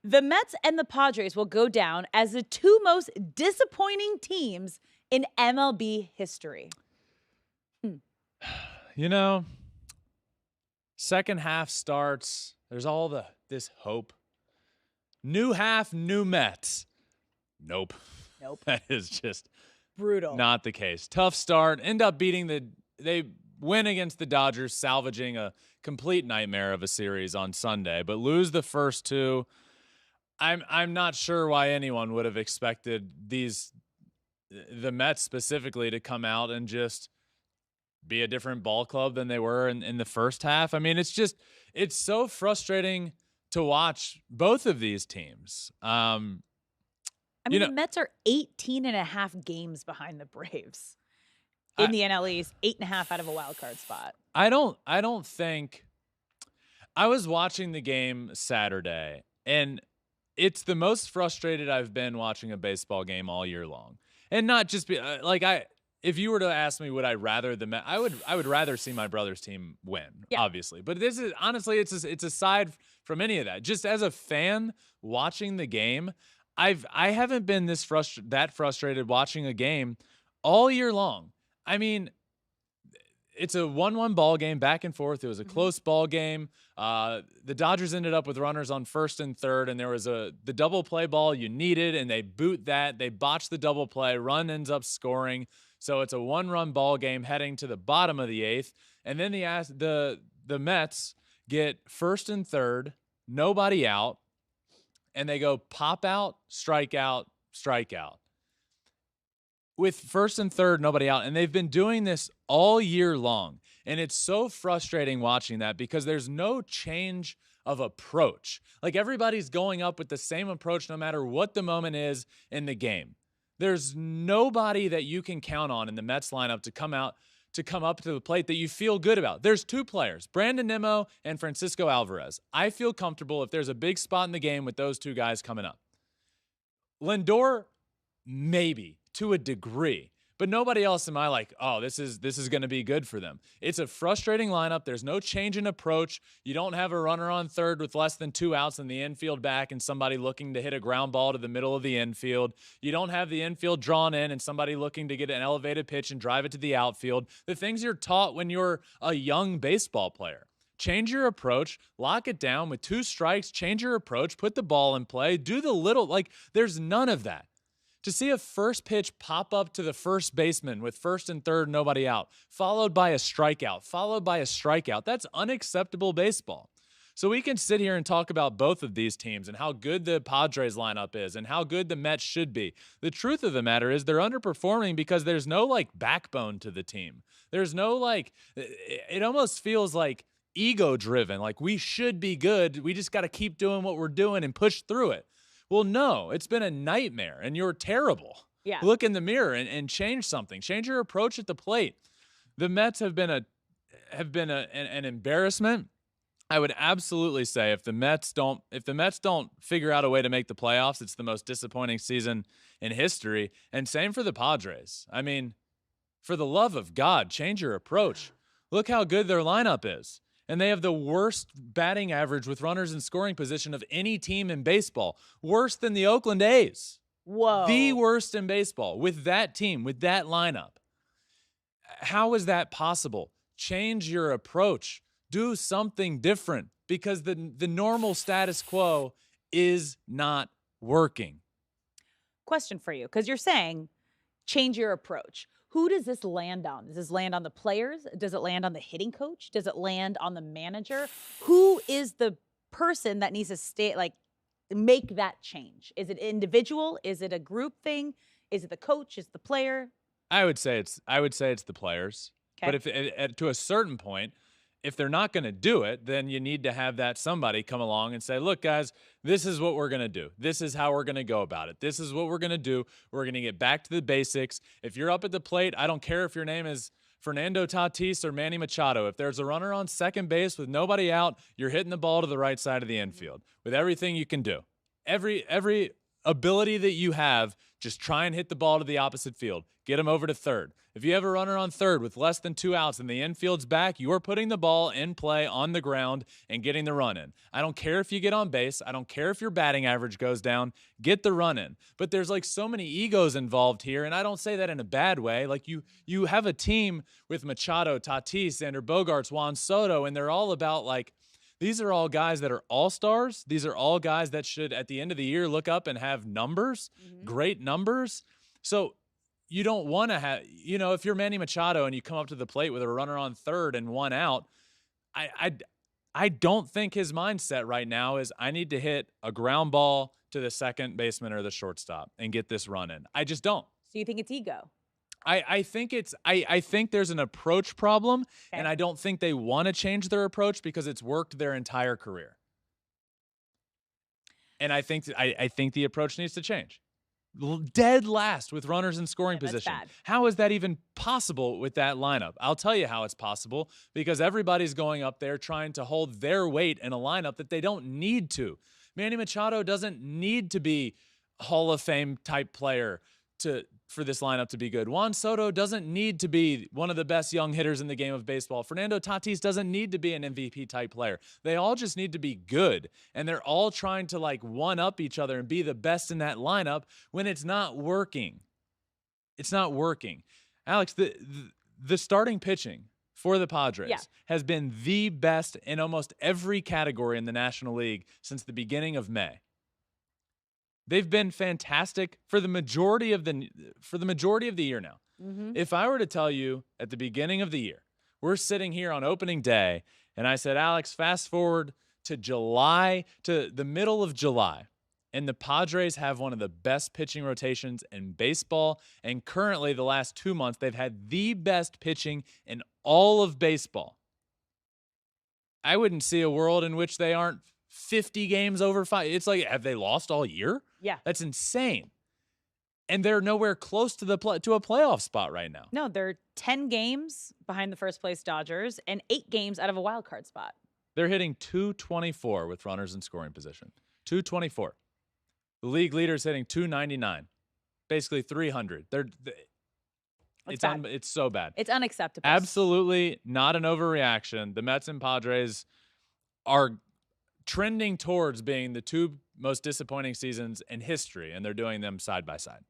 The Mets and the Padres will go down as the two most disappointing teams in MLB history. You know, second half starts. There's all this hope. New half, new Mets. Nope. That is just brutal. Not the case. Tough start. End up beating they win against the Dodgers, salvaging a complete nightmare of a series on Sunday, but lose the first two. I'm not sure why anyone would have expected the Mets specifically to come out and just be a different ball club than they were in the first half. I mean, it's so frustrating to watch both of these teams. I mean, the Mets are 18.5 games behind the Braves in the NL East, 8.5 out of a wild card spot. I don't think. I was watching the game Saturday, and it's the most frustrated I've been watching a baseball game all year long. And not just be if you were to ask me, would I rather the Mets? I would rather see my brother's team win, obviously. But this is honestly, it's aside from any of that. Just as a fan watching the game, I haven't been that frustrated watching a game all year long. I mean, it's a 1-1 ball game back and forth. It was a close ball game. The Dodgers ended up with runners on first and third, and there was the double play ball you needed, and they boot that. They botched the double play. Run ends up scoring. So it's a 1-run ball game heading to the bottom of the eighth. And then the Mets get first and third, nobody out, and they go pop out, strike out, with first and third, nobody out. And they've been doing this all year long. And it's so frustrating watching that because there's no change of approach. Like, everybody's going up with the same approach no matter what the moment is in the game. There's nobody that you can count on in the Mets lineup to come up to the plate that you feel good about. There's two players, Brandon Nimmo and Francisco Alvarez. I feel comfortable if there's a big spot in the game with those two guys coming up. Lindor, maybe to a degree, but nobody else am I like, oh, this is going to be good for them. It's a frustrating lineup. There's no change in approach. You don't have a runner on third with less than 2 outs in the infield back and somebody looking to hit a ground ball to the middle of the infield. You don't have the infield drawn in and somebody looking to get an elevated pitch and drive it to the outfield. The things you're taught when you're a young baseball player. Change your approach, lock it down with 2 strikes, change your approach, put the ball in play, do the little, there's none of that. To see a first pitch pop up to the first baseman with first and third, nobody out, followed by a strikeout, that's unacceptable baseball. So we can sit here and talk about both of these teams and how good the Padres lineup is and how good the Mets should be. The truth of the matter is they're underperforming because there's no backbone to the team. There's no it almost feels like ego driven. Like, we should be good. We just got to keep doing what we're doing and push through it. Well, no, it's been a nightmare, and you're terrible. Yeah. Look in the mirror and change something. Change your approach at the plate. The Mets have been an embarrassment. I would absolutely say if the Mets don't figure out a way to make the playoffs, it's the most disappointing season in history. And same for the Padres. I mean, for the love of God, change your approach. Look how good their lineup is. And they have the worst batting average with runners in scoring position of any team in baseball. Worse than the Oakland A's. Whoa. The worst in baseball with that team, with that lineup. How is that possible? Change your approach. Do something different because the normal status quo is not working. Question for you, because you're saying change your approach. Who does this land on? Does this land on the players? Does it land on the hitting coach? Does it land on the manager? Who is the person that needs to make that change? Is it individual? Is it a group thing? Is it the coach? Is it the player? I would say it's the players. Okay. But if to a certain point, if they're not going to do it, then you need to have that somebody come along and say, look, guys, this is what we're going to do. This is how we're going to go about it. This is what we're going to do. We're going to get back to the basics. If you're up at the plate, I don't care if your name is Fernando Tatis or Manny Machado. If there's a runner on second base with nobody out, you're hitting the ball to the right side of the infield with everything you can do. Every ability that you have, just try and hit the ball to the opposite field. Get him over to third. If you have a runner on third with less than 2 outs and the infield's back, you are putting the ball in play on the ground and getting the run in. I don't care if you get on base. I don't care if your batting average goes down. Get the run in. But there's like so many egos involved here, and I don't say that in a bad way. Like you have a team with Machado, Tatis, Xander Bogaerts, Juan Soto, and they're all about like, these are all guys that are all-stars. These are all guys that should, at the end of the year, look up and have numbers, great numbers. So you don't want to have, if you're Manny Machado and you come up to the plate with a runner on third and 1 out, I don't think his mindset right now is I need to hit a ground ball to the second baseman or the shortstop and get this run in. I just don't. So you think it's ego? I think there's an approach problem, Okay. and I don't think they want to change their approach because it's worked their entire career. And I think the approach needs to change. Dead last with runners in scoring position. Bad. How is that even possible with that lineup? I'll tell you how it's possible, because everybody's going up there trying to hold their weight in a lineup that they don't need to. Manny Machado doesn't need to be a Hall of Fame type player for this lineup to be good. Juan Soto doesn't need to be one of the best young hitters in the game of baseball. Fernando Tatis doesn't need to be an MVP type player. They all just need to be good. And they're all trying to like one up each other and be the best in that lineup when it's not working. It's not working. Alex, the starting pitching for the Padres has been the best in almost every category in the National League since the beginning of May. They've been fantastic for the majority of the year now. If I were to tell you at the beginning of the year, we're sitting here on opening day, and I said, Alex, fast forward to July, to the middle of July, and the Padres have one of the best pitching rotations in baseball, and currently the last 2 months, they've had the best pitching in all of baseball. I wouldn't see a world in which they aren't 50 games over 5. It's like, have they lost all year? Yeah. That's insane. And they're nowhere close to a playoff spot right now. No, they're 10 games behind the first place Dodgers and 8 games out of a wild card spot. They're hitting .224 with runners in scoring position. .224. The league leader's hitting .299. Basically 300. It's so bad. It's unacceptable. Absolutely not an overreaction. The Mets and Padres are trending towards being the 2 most disappointing seasons in history, and they're doing them side by side.